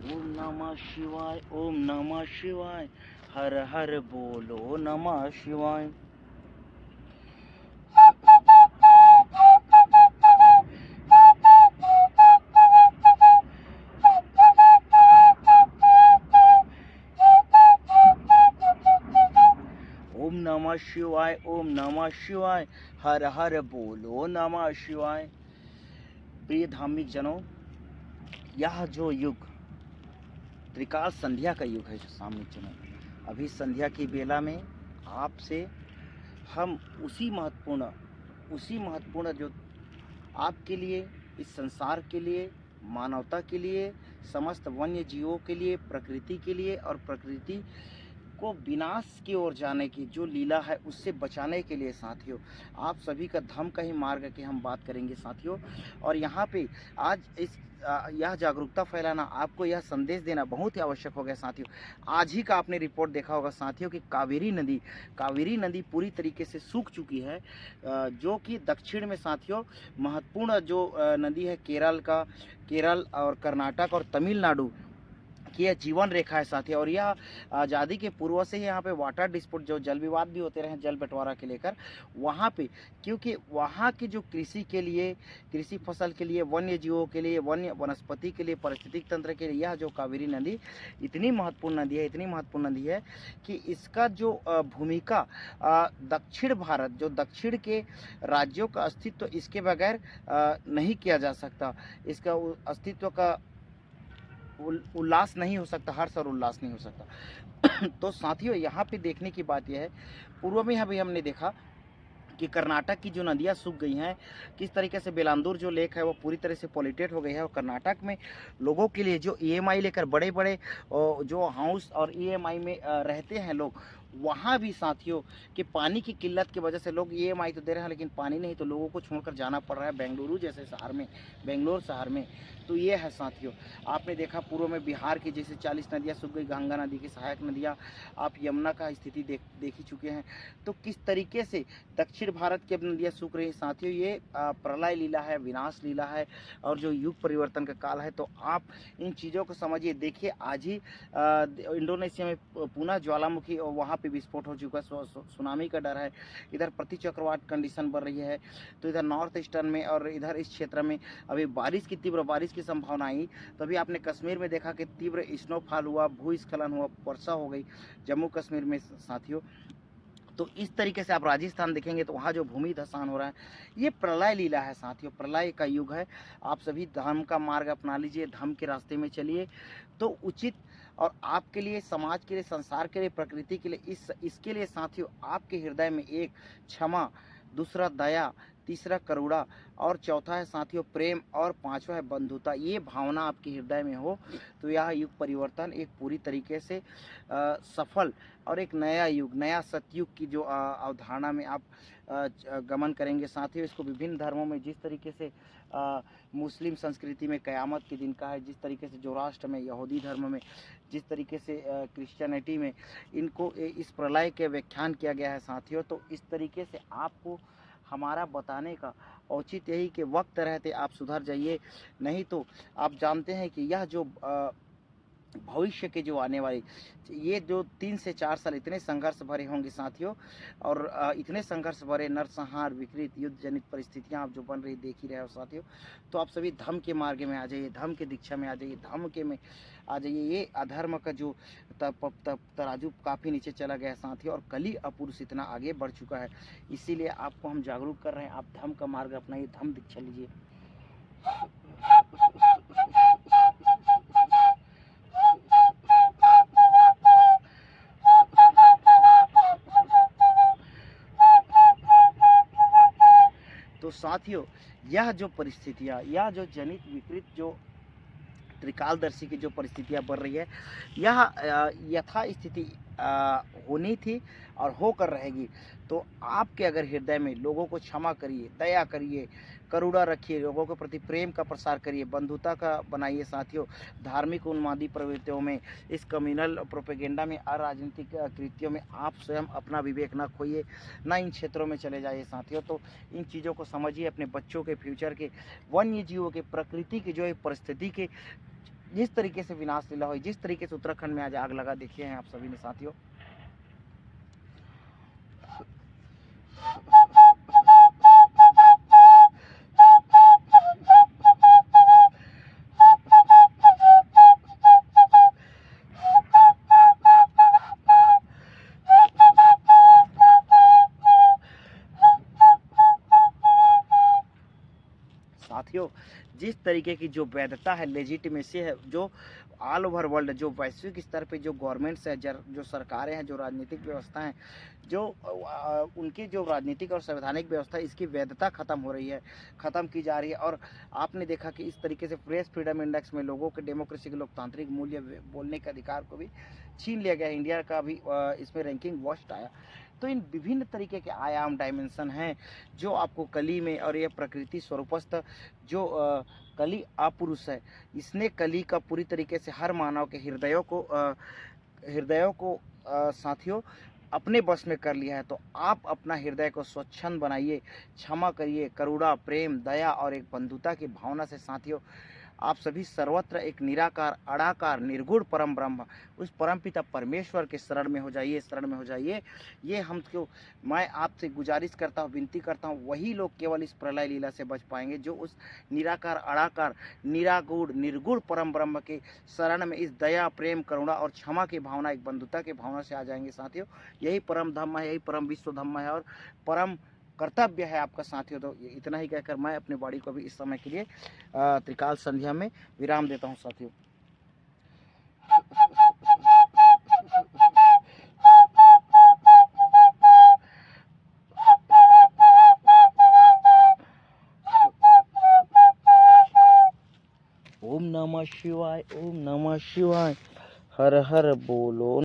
ओम नमः शिवाय, ओम नमः शिवाय, हर हर बोलो नमः शिवाय। ओम नमः शिवाय, ओम नमः शिवाय, हर हर बोलो नमः शिवाय। प्रिय धार्मिक जनों, यह जो युग त्रिकाल संध्या का युग है, जो सामने चुना, अभी संध्या की बेला में आपसे हम उसी महत्वपूर्ण जो आपके लिए, इस संसार के लिए, मानवता के लिए, समस्त वन्य जीवों के लिए, प्रकृति के लिए और प्रकृति को विनाश की ओर जाने की जो लीला है उससे बचाने के लिए साथियों, आप सभी का धर्म का ही मार्ग की हम बात करेंगे साथियों। और यहाँ पे आज यह जागरूकता फैलाना, आपको यह संदेश देना बहुत ही आवश्यक हो गया साथियों। आज ही का आपने रिपोर्ट देखा होगा साथियों कि कावेरी नदी पूरी तरीके से सूख चुकी है, जो कि दक्षिण में साथियों महत्वपूर्ण जो नदी है केरल और कर्नाटक और तमिलनाडु कि यह जीवन रेखा है साथियों। और यह आज़ादी के पूर्व से ही यहाँ पे वाटर डिस्प्यूट, जो जल विवाद भी होते रहे जल बंटवारा के लेकर, वहाँ पे क्योंकि वहाँ की जो कृषि के लिए, कृषि फसल के लिए, वन्य जीवों के लिए, वन्य वनस्पति के लिए, पारिस्थितिक तंत्र के लिए, यह जो कावेरी नदी इतनी महत्वपूर्ण नदी है कि इसका जो भूमिका दक्षिण भारत, जो दक्षिण के राज्यों का अस्तित्व इसके बगैर नहीं किया जा सकता। इसका अस्तित्व का उल्लास नहीं हो सकता, हर्ष और उल्लास नहीं हो सकता। तो साथियों, यहाँ पे देखने की बात यह है, पूर्व में अभी हमने देखा कि कर्नाटक की जो नदियाँ सूख गई हैं, किस तरीके से बेलांदूर जो लेक है वो पूरी तरह से पॉल्यूटेड हो गई है। और कर्नाटक में लोगों के लिए जो ईएमआई लेकर बड़े बड़े जो हाउस और ईएमआई में रहते हैं लोग, वहाँ भी साथियों कि पानी की किल्लत की वजह से लोग ईएमआई तो दे रहे हैं लेकिन पानी नहीं, तो लोगों को छोड़कर जाना पड़ रहा है बेंगलुरु जैसे शहर में, बेंगलोर शहर में। तो ये है साथियों, आपने देखा पूर्व में बिहार की जैसे 40 नदियाँ सूख गई, गंगा नदी की सहायक नदियाँ, आप यमुना का स्थिति देख ही चुके हैं। तो किस तरीके से दक्षिण भारत की अब नदियाँ सूख रही हैं साथियों, ये प्रलय लीला है, विनाश लीला है और जो युग परिवर्तन का काल है। तो आप इन चीज़ों को समझिए। देखिए आज ही इंडोनेशिया में पुनः ज्वालामुखी और वहाँ पे विस्फोट हो चुका है, सुनामी का डर है। इधर प्रति चक्रवात कंडीशन बढ़ रही है, तो इधर नॉर्थ ईस्टर्न में और इधर इस क्षेत्र में अभी तीव्र बारिश की संभावना आई। तभी आपने कश्मीर में देखा कि तीव्र स्नोफॉल हुआ, भूस्खलन हुआ, वर्षा हो गई जम्मू कश्मीर में साथियों। तो इस तरीके से आप राजस्थान देखेंगे तो वहाँ जो भूमि धसान हो रहा है, ये प्रलय लीला है साथियों, प्रलय का युग है। आप सभी धर्म का मार्ग अपना लीजिए, धर्म के रास्ते में चलिए तो उचित, और आपके लिए, समाज के लिए, संसार के लिए, प्रकृति के लिए, इसके लिए साथियों आपके हृदय में एक क्षमा, दूसरा दया, तीसरा करुणा और चौथा है साथियों प्रेम और पांचवा है बंधुता, ये भावना आपके हृदय में हो तो यह युग परिवर्तन एक पूरी तरीके से सफल और एक नया युग, नया सतयुग की जो अवधारणा में आप गमन करेंगे साथियों। इसको विभिन्न धर्मों में जिस तरीके से मुस्लिम संस्कृति में क़यामत के दिन का है, जिस तरीके से जोराष्ट्र में, यहूदी धर्म में, जिस तरीके से क्रिश्चियनिटी में इनको इस प्रलय के व्याख्यान किया गया है साथियों। तो इस तरीके से आपको हमारा बताने का औचित्य यही कि वक्त रहते आप सुधर जाइए, नहीं तो आप जानते हैं कि यह जो भविष्य के जो आने वाले ये जो 3 से 4 साल इतने संघर्ष भरे होंगे साथियों, और इतने संघर्ष भरे नरसंहार, विकृत युद्ध जनित परिस्थितियां आप जो बन रही देख ही रहे हो साथियों। तो आप सभी धर्म के मार्ग में आ जाइए, धर्म की दीक्षा में आ जाइए, धर्म के में आ जाइए। ये अधर्म का जो तराजू काफ़ी नीचे चला गया है साथियों, और कली अपुरुष इतना आगे बढ़ चुका है, इसीलिए आपको हम जागरूक कर रहे हैं। आप धर्म का मार्ग अपनाइए, धर्म दीक्षा लीजिए। तो साथियों, यह जो परिस्थितियाँ, यह जो जनित विकृत जो त्रिकालदर्शी की जो परिस्थितियाँ बढ़ रही है, यह यथा स्थिति होनी थी और होकर रहेगी। तो आपके अगर हृदय में लोगों को क्षमा करिए, दया करिए, करुणा रखिए, लोगों के प्रति प्रेम का प्रसार करिए, बंधुता का बनाइए साथियों। धार्मिक उन्मादी प्रवृत्तियों में, इस कम्युनल प्रोपेगेंडा में, अराजनीतिक कृत्यों में आप स्वयं अपना विवेक ना खोइए, ना इन क्षेत्रों में चले जाइए साथियों। तो इन चीज़ों को समझिए, अपने बच्चों के फ्यूचर के, वन्य जीवों के, प्रकृति की जो है परिस्थिति के जिस तरीके से विनाश लीला हुई, जिस तरीके से उत्तराखंड में आज आग लगा, देखिए हैं आप सभी ने साथियों। साथियों, जिस तरीके की जो वैधता है, लेजिटिमेसी है, जो ऑल ओवर वर्ल्ड, जो वैश्विक स्तर पे जो गवर्नमेंट्स है, जो सरकारें हैं, जो राजनीतिक व्यवस्था है, जो उनकी जो राजनीतिक और संवैधानिक व्यवस्था है, इसकी वैधता खत्म हो रही है, खत्म की जा रही है। और आपने देखा कि इस तरीके से प्रेस फ्रीडम इंडेक्स में लोगों के डेमोक्रेसी के लोकतांत्रिक मूल्य बोलने के अधिकार को भी छीन लिया गया। इंडिया का भी इसमें रैंकिंग वर्स्ट आया। तो इन विभिन्न तरीके के आयाम, डायमेंशन हैं जो आपको कली में, और ये प्रकृति स्वरूपस्थ जो कली अपुरुष है, इसने कली का पूरी तरीके से हर मानव के हृदयों को साथियों अपने बस में कर लिया है। तो आप अपना हृदय को स्वच्छंद बनाइए, क्षमा करिए, करुणा, प्रेम, दया और एक बंधुता की भावना से साथियों आप सभी सर्वत्र एक निराकार, अड़ाकार, निर्गुण परम ब्रह्म, उस परम पिता परमेश्वर के शरण में हो जाइए, शरण में हो जाइए। ये हमको, मैं आपसे गुजारिश करता हूँ, विनती करता हूँ, वही लोग केवल इस प्रलय लीला से बच पाएंगे जो उस निराकार, अड़ाकार, निरागुण, निर्गुण परम ब्रह्म के शरण में इस दया, प्रेम, करुणा और क्षमा की भावना, एक बंधुता की भावना से आ जाएंगे साथियों। यही परम धम्म है, यही परम विश्व धम्म है और परम कर्तव्य है आपका साथियों। तो इतना ही कहकर मैं अपनी वाणी को भी इस समय के लिए त्रिकाल संध्या में विराम देता हूँ साथियों। ओम नमः शिवाय, ओम नमः शिवाय, हर हर बोलो।